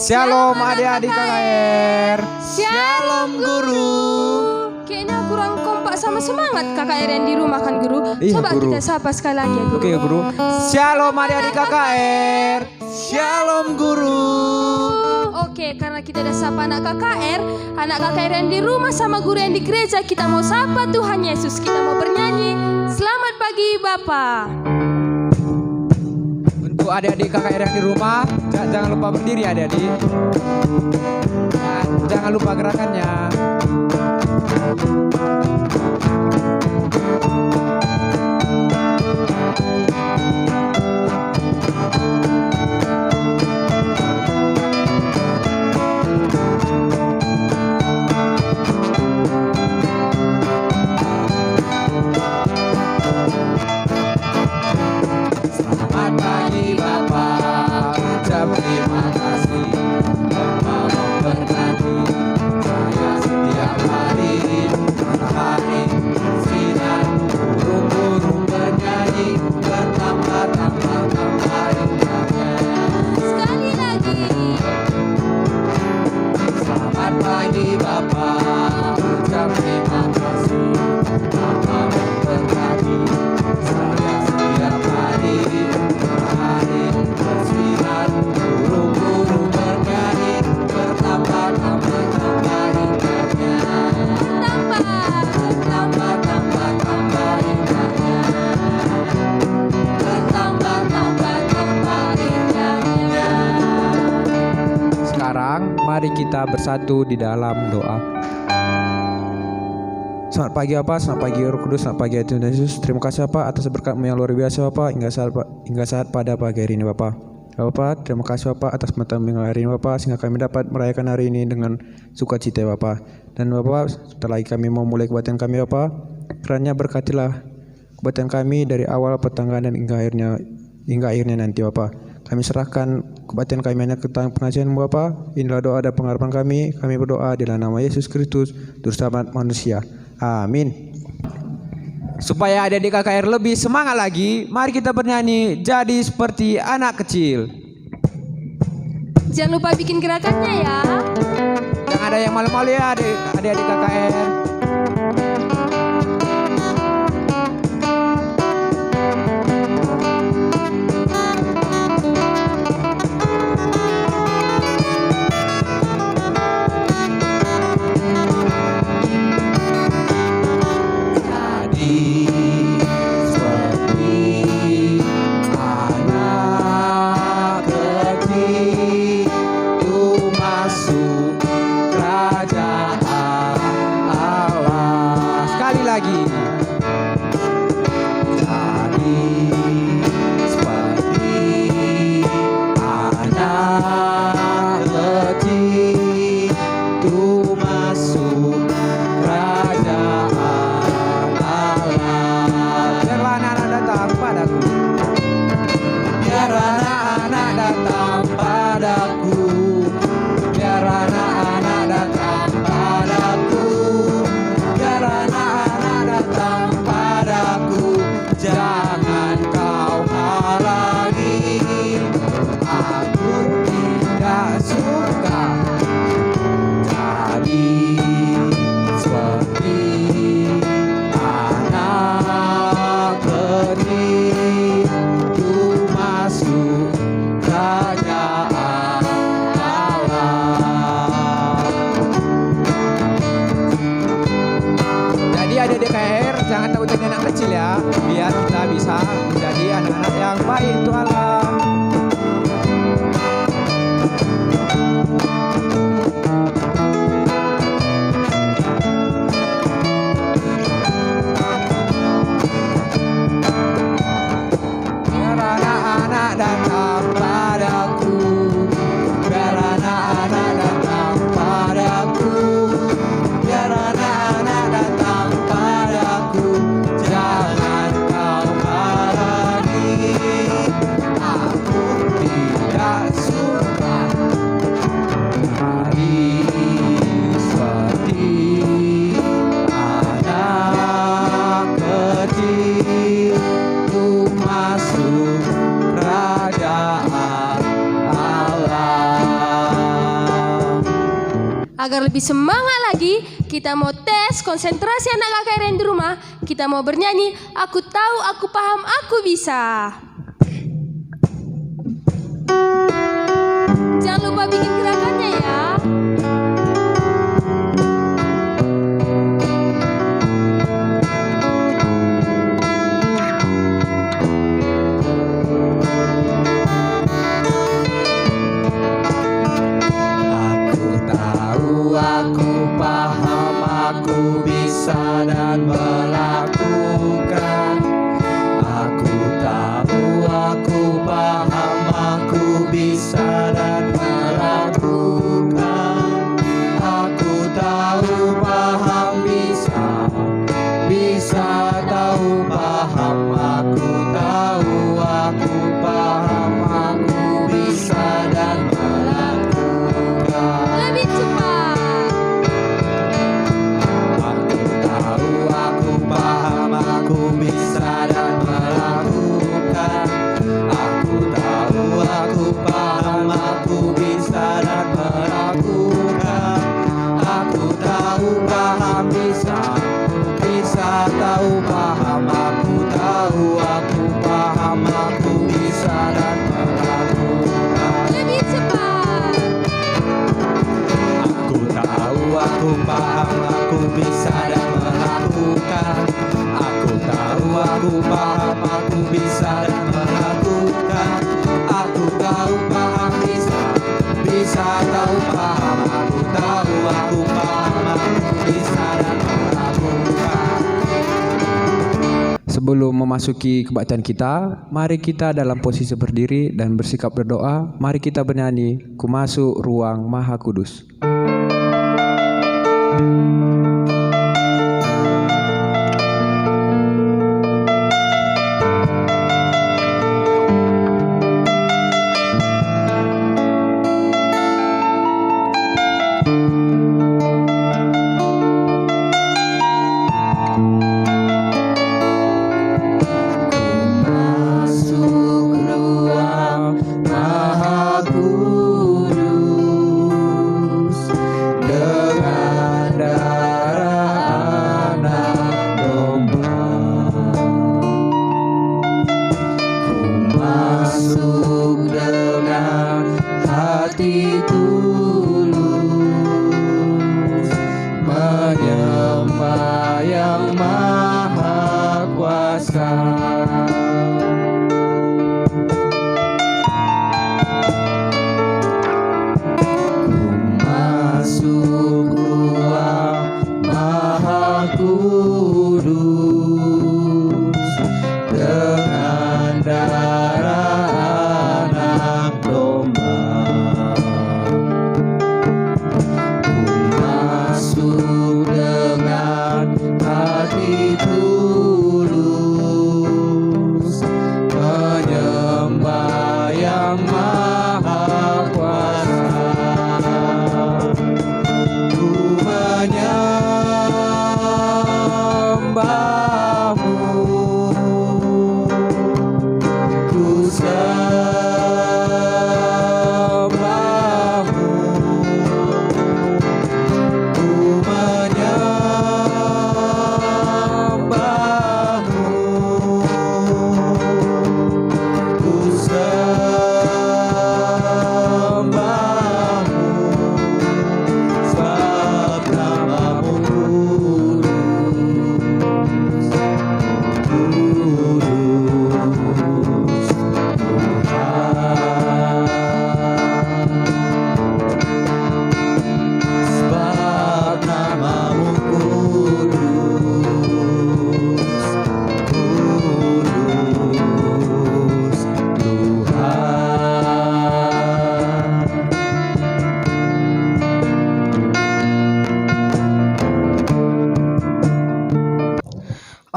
Shalom adik-adik KKR. Shalom guru. Kayaknya kurang kompak sama semangat KKR yang di rumah kan guru. Iya, Coba guru. kita sapa sekali lagi ya guru. Oke guru. Shalom adik-adik KKR. Shalom guru. Oke, karena kita udah sapa anak KKR yang di rumah sama guru yang di gereja, kita mau sapa Tuhan Yesus. Kita mau bernyanyi Selamat pagi Bapak. Untuk adik-adik KKR yang di rumah, jangan lupa berdiri adik-adik. Nah, jangan lupa gerakannya. Selamat pagi Bapak, ucap terima kasih. Bapak memberkati saya setiap hari. Matahari bersinar, burung-burung bernyanyi, bertambah-tambah indahnya. Sekali lagi. Selamat pagi Bapak, ucap terima kasih. Bapak memberkati saya setiap hari. Matahari bersinar, burung-burung bernyanyi, bertambah-tambah indahnya. Bertambah-tambah indahnya. Bertambah-tambah indahnya. Sekarang mari kita bersatu di dalam doa. Selamat pagi Bapak, selamat pagi Roh Kudus, selamat pagi Tuhan Yesus. Terima kasih Bapak atas berkat-Mu yang luar biasa Bapak hingga saat pada pagi hari ini Bapak. Ya Bapak, terima kasih Bapak atas pengetahuan hari ini Bapak, sehingga kami dapat merayakan hari ini dengan sukacita Bapak. Dan Bapak, setelah kami mau mulai kebaktian kami Bapak, kiranya berkatilah kebaktian kami dari awal pertengahan dan hingga akhirnya nanti Bapak. Kami serahkan kebaktian kami hanya ke tangan pengajian Bapak. Inilah doa dan pengharapan kami. Kami berdoa di dalam nama Yesus Kristus, Juru Selamat manusia. Amin. Supaya adik-adik KKR lebih semangat lagi, mari kita bernyanyi Jadi Seperti Anak Kecil. Jangan lupa bikin gerakannya ya. Jangan ada yang malu-malu ya adik-adik KKR. Jangan takut jadi anak kecil ya, biar kita bisa menjadi anak-anak yang baik untuk Allah. Biar anak-anak datang padaku, biar anak-anak datang padaku, biar anak-anak datang padaku. Jangan kau halangi, lebih semangat lagi, kita mau tes konsentrasi anak KKR yang di rumah. Kita mau bernyanyi, aku tahu, aku paham, aku bisa. Jangan lupa bikin gerakannya ya. Aku paham, aku bisa dan melakukan. Aku tahu, aku paham, aku bisa dan melakukan. Aku tahu, paham, bisa, bisa tahu, paham, aku tahu, aku paham, aku bisa dan melakukan. Lebih cepat. Aku bisa dan melakukan. Aku tahu, aku paham, aku bisa dan melakukan. Aku tahu, paham, bisa, bisa tahu, paham, aku tahu, aku paham, aku bisa dan melakukan. Lebih cepat. Aku tahu, aku paham, aku bisa dan melakukan. Aku tahu, aku paham, aku bisa dan melakukan. Aku tahu, paham, bisa, bisa tahu, paham. Aku tahu, aku paham, aku bisa dan melakukan. Sebelum memasuki kebaktian kita, mari kita dalam posisi berdiri dan bersikap berdoa. Mari kita bernyanyi, Ku Masuk Ruang Maha Kudus.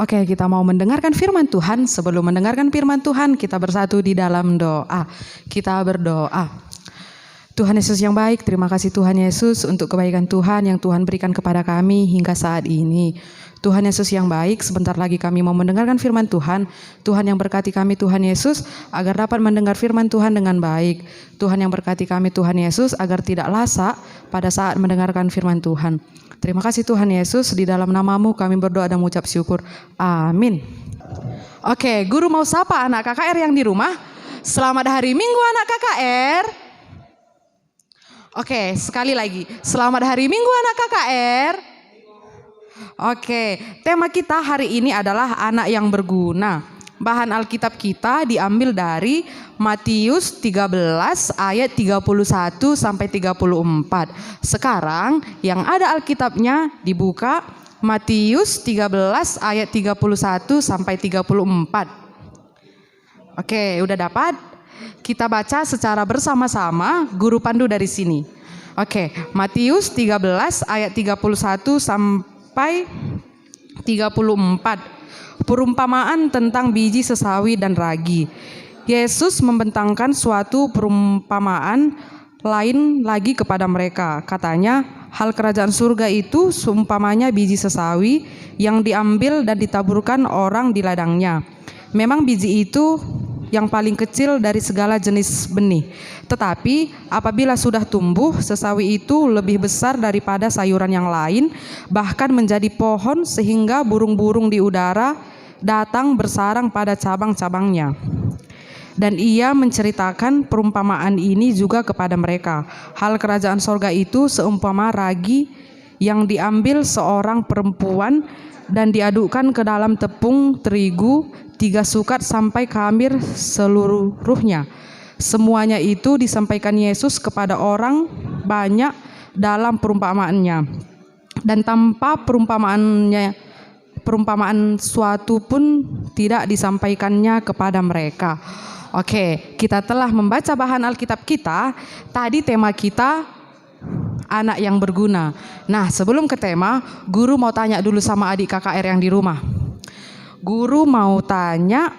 Oke, kita mau mendengarkan firman Tuhan. Sebelum mendengarkan firman Tuhan, kita bersatu di dalam doa. Kita berdoa. Tuhan Yesus yang baik, terima kasih Tuhan Yesus untuk kebaikan Tuhan yang Tuhan berikan kepada kami hingga saat ini. Tuhan Yesus yang baik, sebentar lagi kami mau mendengarkan firman Tuhan. Tuhan yang berkati kami Tuhan Yesus agar dapat mendengar firman Tuhan dengan baik. Tuhan yang berkati kami Tuhan Yesus agar tidak lasak pada saat mendengarkan firman Tuhan. Terima kasih Tuhan Yesus, di dalam nama-Mu kami berdoa dan mengucap syukur. Amin. Oke, guru mau sapa anak KKR yang di rumah. Selamat hari Minggu anak KKR. Oke, sekali lagi. Selamat hari Minggu anak KKR. Oke, tema kita hari ini adalah anak yang berguna. Bahan Alkitab kita diambil dari Matius 13 ayat 31 sampai 34. Sekarang yang ada Alkitabnya dibuka Matius 13 ayat 31 sampai 34. Oke, udah dapat? Kita baca secara bersama-sama, guru pandu dari sini. Oke, Matius 13 ayat 31 sampai 34. Perumpamaan tentang biji sesawi dan ragi. Yesus membentangkan suatu perumpamaan lain lagi kepada mereka. Katanya, hal kerajaan surga itu seumpamanya biji sesawi yang diambil dan ditaburkan orang di ladangnya. Memang biji itu yang paling kecil dari segala jenis benih. Tetapi apabila sudah tumbuh, sesawi itu lebih besar daripada sayuran yang lain, bahkan menjadi pohon sehingga burung-burung di udara datang bersarang pada cabang-cabangnya. Dan ia menceritakan perumpamaan ini juga kepada mereka. Hal kerajaan sorga itu seumpama ragi yang diambil seorang perempuan dan diadukkan ke dalam tepung terigu 3 sukat sampai khamir seluruhnya. Semuanya itu disampaikan Yesus kepada orang banyak dalam perumpamaannya. Dan tanpa perumpamaan suatu pun tidak disampaikannya kepada mereka. Oke, kita telah membaca bahan Alkitab kita. Tadi tema kita anak yang berguna. Nah, sebelum ke tema, guru mau tanya dulu sama adik KKR yang di rumah. Guru mau tanya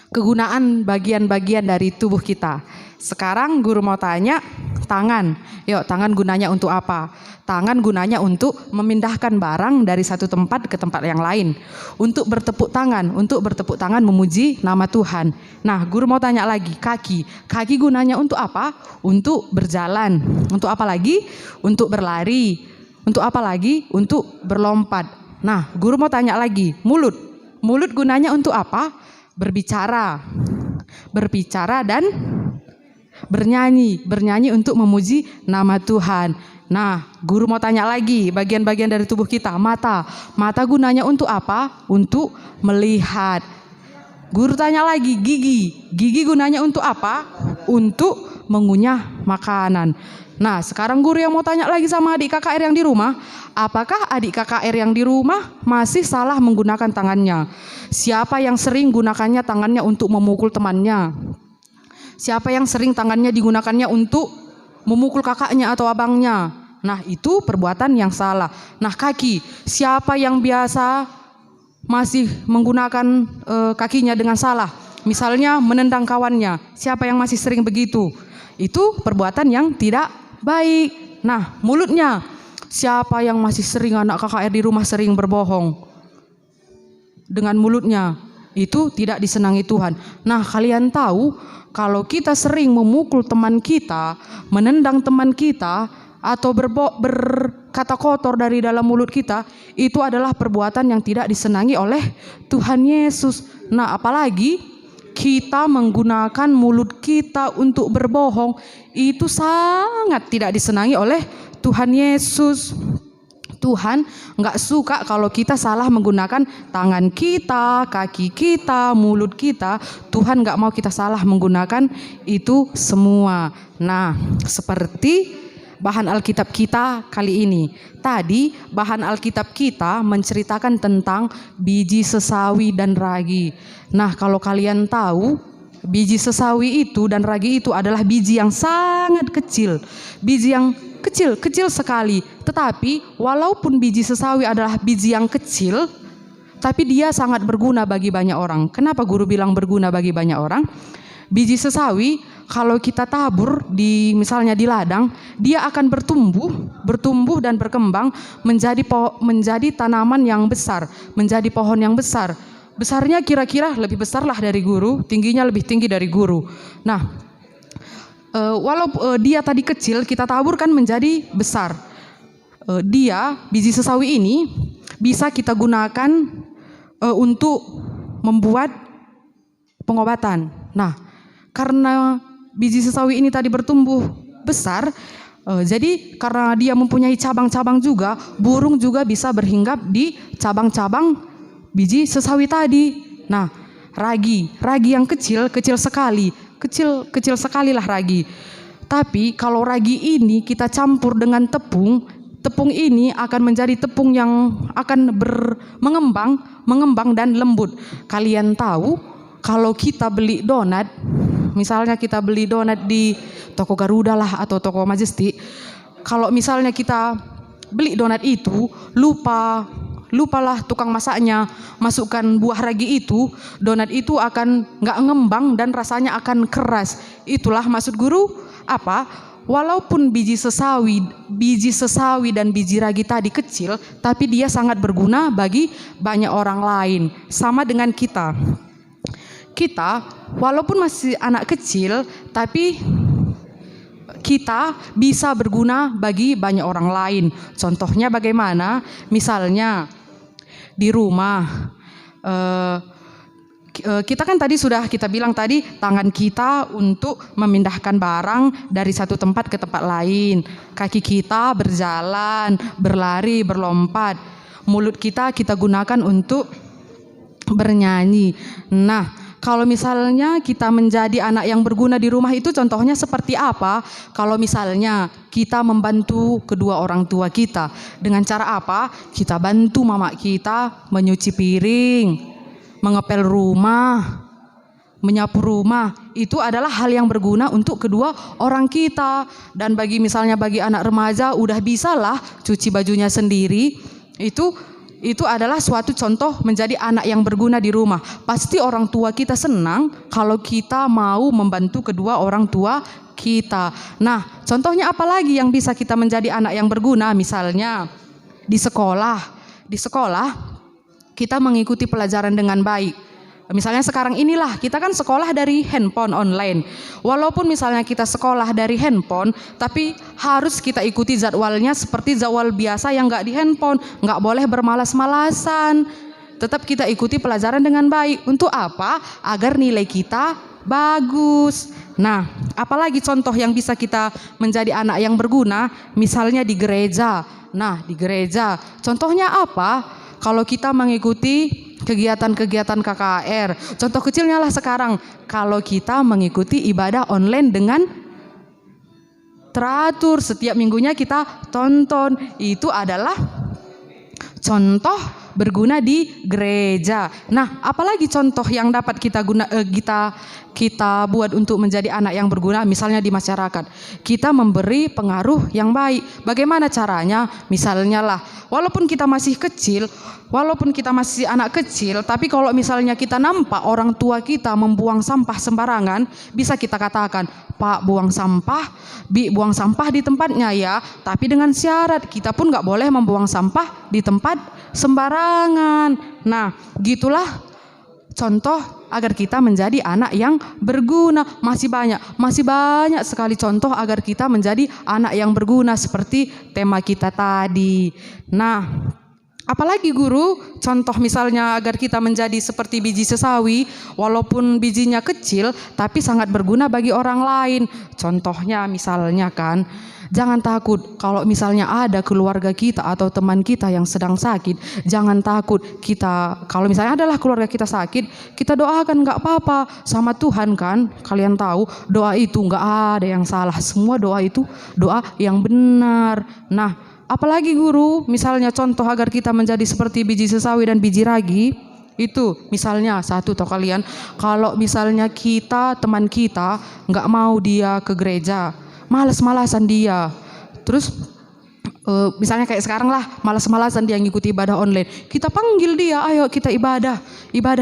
kegunaan bagian-bagian dari tubuh kita. Sekarang guru mau tanya tangan. Yuk, tangan gunanya untuk apa? Tangan gunanya untuk memindahkan barang dari satu tempat ke tempat yang lain. Untuk bertepuk tangan memuji nama Tuhan. Nah, guru mau tanya lagi, kaki. Kaki gunanya untuk apa? Untuk berjalan. Untuk apa lagi? Untuk berlari. Untuk apa lagi? Untuk berlompat. Nah, guru mau tanya lagi, mulut. Mulut gunanya untuk apa? Berbicara. Berbicara dan bernyanyi. Bernyanyi untuk memuji nama Tuhan. Nah, guru mau tanya lagi, bagian-bagian dari tubuh kita, mata. Mata gunanya untuk apa? Untuk melihat. Guru tanya lagi, gigi. Gigi gunanya untuk apa? Untuk mengunyah makanan. Nah, sekarang guru yang mau tanya lagi sama adik KKR yang di rumah, apakah adik KKR yang di rumah masih salah menggunakan tangannya? Siapa yang sering gunakannya tangannya untuk memukul temannya? Siapa yang sering tangannya digunakannya untuk memukul kakaknya atau abangnya? Nah, itu perbuatan yang salah. Nah, kaki. Siapa yang biasa masih menggunakan kakinya dengan salah? Misalnya menendang kawannya. Siapa yang masih sering begitu? Itu perbuatan yang tidak baik. Nah, mulutnya. Siapa yang masih sering anak KKR di rumah sering berbohong dengan mulutnya? Itu tidak disenangi Tuhan. Nah, kalian tahu kalau kita sering memukul teman kita, menendang teman kita, atau berkata kotor dari dalam mulut kita, itu adalah perbuatan yang tidak disenangi oleh Tuhan Yesus. Nah, apalagi kita menggunakan mulut kita untuk berbohong, itu sangat tidak disenangi oleh Tuhan Yesus. Tuhan nggak suka kalau kita salah menggunakan tangan kita, kaki kita, mulut kita. Tuhan nggak mau kita salah menggunakan itu semua. Nah, seperti bahan Alkitab kita kali ini. Tadi bahan Alkitab kita menceritakan tentang biji sesawi dan ragi. Nah, kalau kalian tahu, biji sesawi itu dan ragi itu adalah biji yang sangat kecil. Biji yang kecil sekali. Tetapi walaupun biji sesawi adalah biji yang kecil, tapi dia sangat berguna bagi banyak orang. Kenapa guru bilang berguna bagi banyak orang? Biji sesawi kalau kita tabur misalnya di ladang, dia akan bertumbuh dan berkembang menjadi tanaman yang besar, menjadi pohon yang besar. Besarnya kira-kira lebih besar lah dari guru, tingginya lebih tinggi dari guru. Nah, walau dia tadi kecil, kita taburkan menjadi besar. Biji sesawi ini bisa kita gunakan untuk membuat pengobatan. Nah, karena biji sesawi ini tadi bertumbuh besar, jadi karena dia mempunyai cabang-cabang juga, burung juga bisa berhinggap di cabang-cabang biji sesawi tadi. Nah, ragi yang kecil sekali lah ragi. Tapi kalau ragi ini kita campur dengan tepung ini akan menjadi tepung yang akan mengembang dan lembut. Kalian tahu kalau kita beli donat, misalnya kita beli donat di toko Garuda lah atau toko Majestic, kalau misalnya kita beli donat itu lupalah tukang masaknya masukkan buah ragi itu, donat itu akan nggak ngembang dan rasanya akan keras. Itulah maksud guru apa? Walaupun biji sesawi dan biji ragi tadi kecil, tapi dia sangat berguna bagi banyak orang lain. Sama dengan kita walaupun masih anak kecil, tapi kita bisa berguna bagi banyak orang lain. Contohnya bagaimana? Misalnya di rumah, kita kan tadi sudah kita bilang tadi, tangan kita untuk memindahkan barang dari satu tempat ke tempat lain. Kaki kita berjalan, berlari, berlompat. Mulut kita gunakan untuk bernyanyi. Nah, kalau misalnya kita menjadi anak yang berguna di rumah itu contohnya seperti apa? Kalau misalnya kita membantu kedua orang tua kita. Dengan cara apa? Kita bantu mama kita menyuci piring, mengepel rumah, menyapu rumah. Itu adalah hal yang berguna untuk kedua orang kita. Dan bagi anak remaja udah bisalah cuci bajunya sendiri. Itu adalah suatu contoh menjadi anak yang berguna di rumah. Pasti orang tua kita senang kalau kita mau membantu kedua orang tua kita. Nah, contohnya apa lagi yang bisa kita menjadi anak yang berguna? Misalnya di sekolah kita mengikuti pelajaran dengan baik. Misalnya sekarang inilah kita kan sekolah dari handphone online. Walaupun misalnya kita sekolah dari handphone, tapi harus kita ikuti jadwalnya seperti jadwal biasa yang nggak di handphone. Nggak boleh bermalas-malasan. Tetap kita ikuti pelajaran dengan baik. Untuk apa? Agar nilai kita bagus. Nah, apalagi contoh yang bisa kita menjadi anak yang berguna? Misalnya di gereja. Nah, di gereja contohnya apa? Kalau kita mengikuti kegiatan-kegiatan KKR, contoh kecilnya lah sekarang, kalau kita mengikuti ibadah online dengan teratur, setiap minggunya kita tonton, itu adalah contoh berguna di gereja. Nah, apalagi contoh yang dapat kita buat untuk menjadi anak yang berguna? Misalnya di masyarakat, kita memberi pengaruh yang baik. Bagaimana caranya? Misalnya lah, walaupun kita masih anak kecil, tapi kalau misalnya kita nampak orang tua kita membuang sampah sembarangan, bisa kita katakan, Pak, buang sampah, Bi, buang sampah di tempatnya ya. Tapi dengan syarat, kita pun nggak boleh membuang sampah di tempat sembarangan. Nah, gitulah contoh agar kita menjadi anak yang berguna. Masih banyak sekali contoh agar kita menjadi anak yang berguna seperti tema kita tadi. Nah, apalagi guru, contoh misalnya agar kita menjadi seperti biji sesawi, walaupun bijinya kecil tapi sangat berguna bagi orang lain. Contohnya misalnya kan, jangan takut kalau misalnya ada keluarga kita atau teman kita yang sedang sakit. Jangan takut, kalau misalnya adalah keluarga kita sakit, kita doakan, nggak apa-apa sama Tuhan kan. Kalian tahu doa itu nggak ada yang salah, semua doa itu doa yang benar. Nah, apalagi guru, misalnya contoh agar kita menjadi seperti biji sesawi dan biji ragi, itu misalnya satu toh kalian, kalau misalnya teman kita nggak mau dia ke gereja, malas-malasan dia, terus misalnya kayak sekarang lah, malas-malasan dia ngikuti ibadah online, kita panggil dia, ayo kita ibadah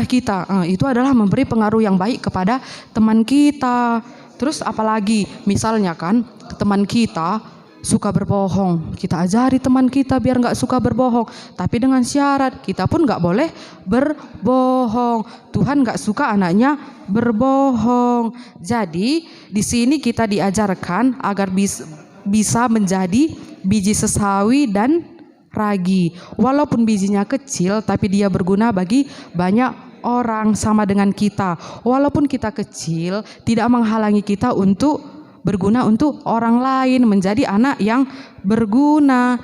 kita, itu adalah memberi pengaruh yang baik kepada teman kita. Terus apalagi misalnya kan teman kita suka berbohong, kita ajari teman kita biar nggak suka berbohong, tapi dengan syarat kita pun nggak boleh berbohong. Tuhan nggak suka anaknya berbohong. Jadi di sini kita diajarkan agar bisa menjadi biji sesawi dan ragi. Walaupun bijinya kecil, tapi dia berguna bagi banyak orang, sama dengan kita. Walaupun kita kecil, tidak menghalangi kita untuk berguna untuk orang lain, menjadi anak yang berguna.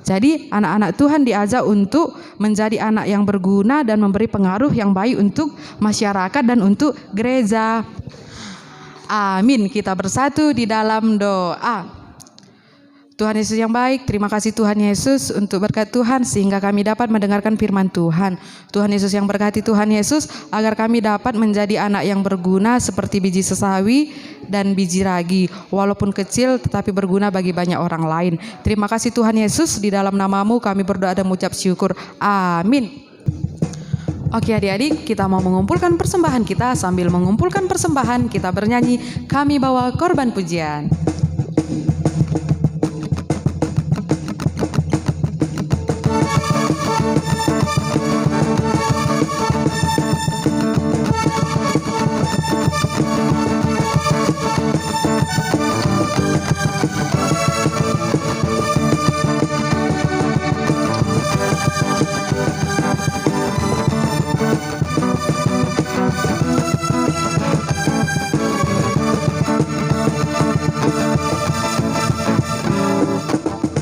Jadi anak-anak Tuhan diajak untuk menjadi anak yang berguna dan memberi pengaruh yang baik untuk masyarakat dan untuk gereja. Amin. Kita bersatu di dalam doa. Tuhan Yesus yang baik, terima kasih Tuhan Yesus untuk berkat Tuhan sehingga kami dapat mendengarkan firman Tuhan. Tuhan Yesus yang berkati Tuhan Yesus agar kami dapat menjadi anak yang berguna seperti biji sesawi dan biji ragi. Walaupun kecil tetapi berguna bagi banyak orang lain. Terima kasih Tuhan Yesus, di dalam namamu kami berdoa dan mengucap syukur. Amin. Oke adik-adik, kita mau mengumpulkan persembahan kita. Sambil mengumpulkan persembahan kita bernyanyi, kami bawa korban pujian.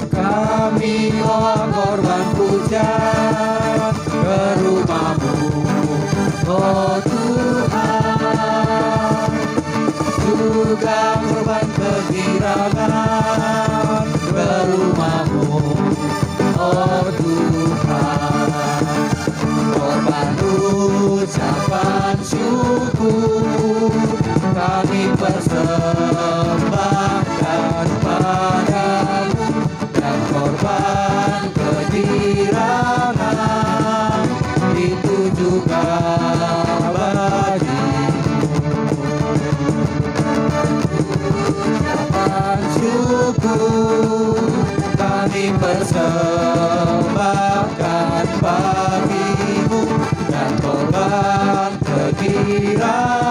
Kami bawa korban pujian ke rumah-Mu, oh Tuhan. Juga korban kegirangan ke rumah-Mu, oh Tuhan. Korban ucapan syukur kami persembahkan padamu, dan korban kegirangan itu juga bagimu. Ucapan syukur kami persembahkan bagimu, dan korban kegirangan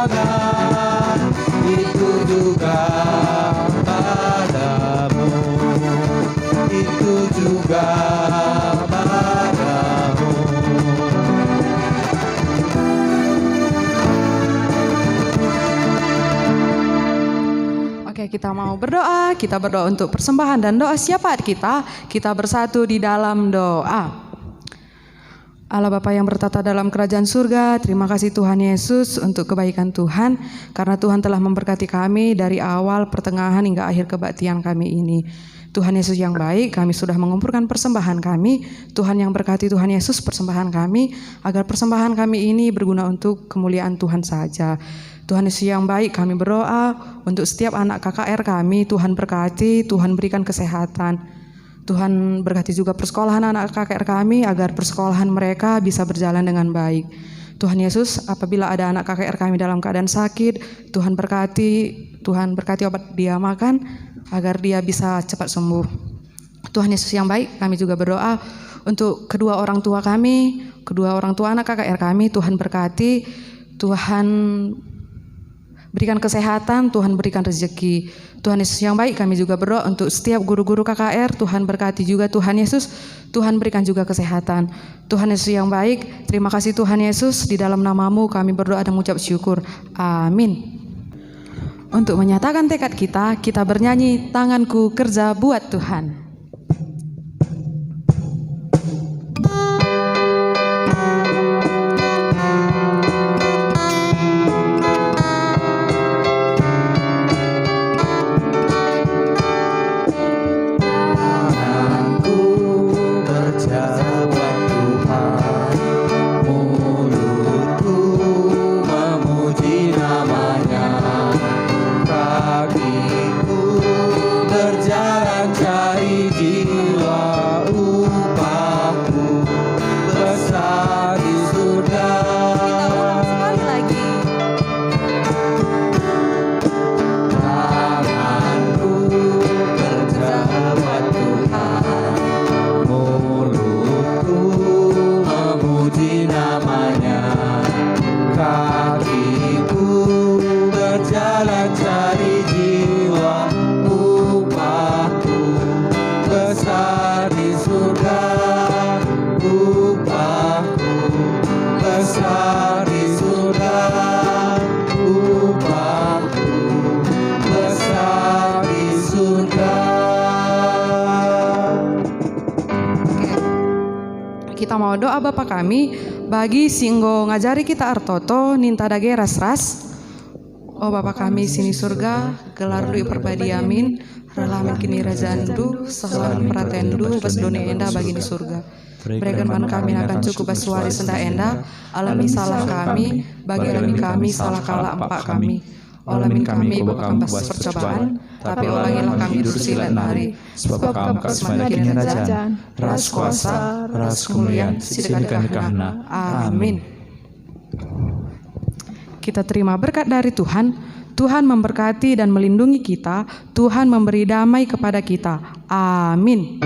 itu juga padamu. Itu juga padamu. Oke, kita mau berdoa. Kita berdoa untuk persembahan dan doa syafaat kita. Kita bersatu di dalam doa. Allah Bapa yang bertata dalam kerajaan surga, terima kasih Tuhan Yesus untuk kebaikan Tuhan, karena Tuhan telah memberkati kami dari awal, pertengahan hingga akhir kebaktian kami ini. Tuhan Yesus yang baik, kami sudah mengumpulkan persembahan kami. Tuhan yang berkati Tuhan Yesus persembahan kami, agar persembahan kami ini berguna untuk kemuliaan Tuhan saja. Tuhan Yesus yang baik, kami berdoa untuk setiap anak KKR kami. Tuhan berkati, Tuhan berikan kesehatan. Tuhan berkati juga persekolahan anak KKR kami, agar persekolahan mereka bisa berjalan dengan baik. Tuhan Yesus, apabila ada anak KKR kami dalam keadaan sakit, Tuhan berkati obat dia makan, agar dia bisa cepat sembuh. Tuhan Yesus yang baik, kami juga berdoa untuk kedua orang tua kami, kedua orang tua anak KKR kami. Tuhan berkati, Tuhan berikan kesehatan, Tuhan berikan rezeki. Tuhan Yesus yang baik, kami juga berdoa untuk setiap guru-guru KKR. Tuhan berkati juga Tuhan Yesus, Tuhan berikan juga kesehatan. Tuhan Yesus yang baik, terima kasih Tuhan Yesus, di dalam namamu kami berdoa dan mengucap syukur. Amin. Untuk menyatakan tekad kita, kita bernyanyi tanganku kerja buat Tuhan. Kakiku berjalan cari upahku besar di surga, upahku besar di surga. Kita mau doa Bapa kami bagi singgo ngajari kita artoto ninta dage ras-ras. Oh Bapa kami sini surga, gelar lui perbadiamin, relamin kini razandu, sahalan pratendu, bas dunia enda bagi ni surga. Berikan ban kami akan cukup basuari senda enda, alami salah kami, bagi alami kami salah kala empak kami. Olamin kami bukan bas percobaan, tapi ulangilah kami dursilan hari. Sebab kamu semakin kerajaan, ras kuasa, ras kemuliaan, sidakan kahna. Amin. Kita terima berkat dari Tuhan. Tuhan memberkati dan melindungi kita. Tuhan memberi damai kepada kita. Amin.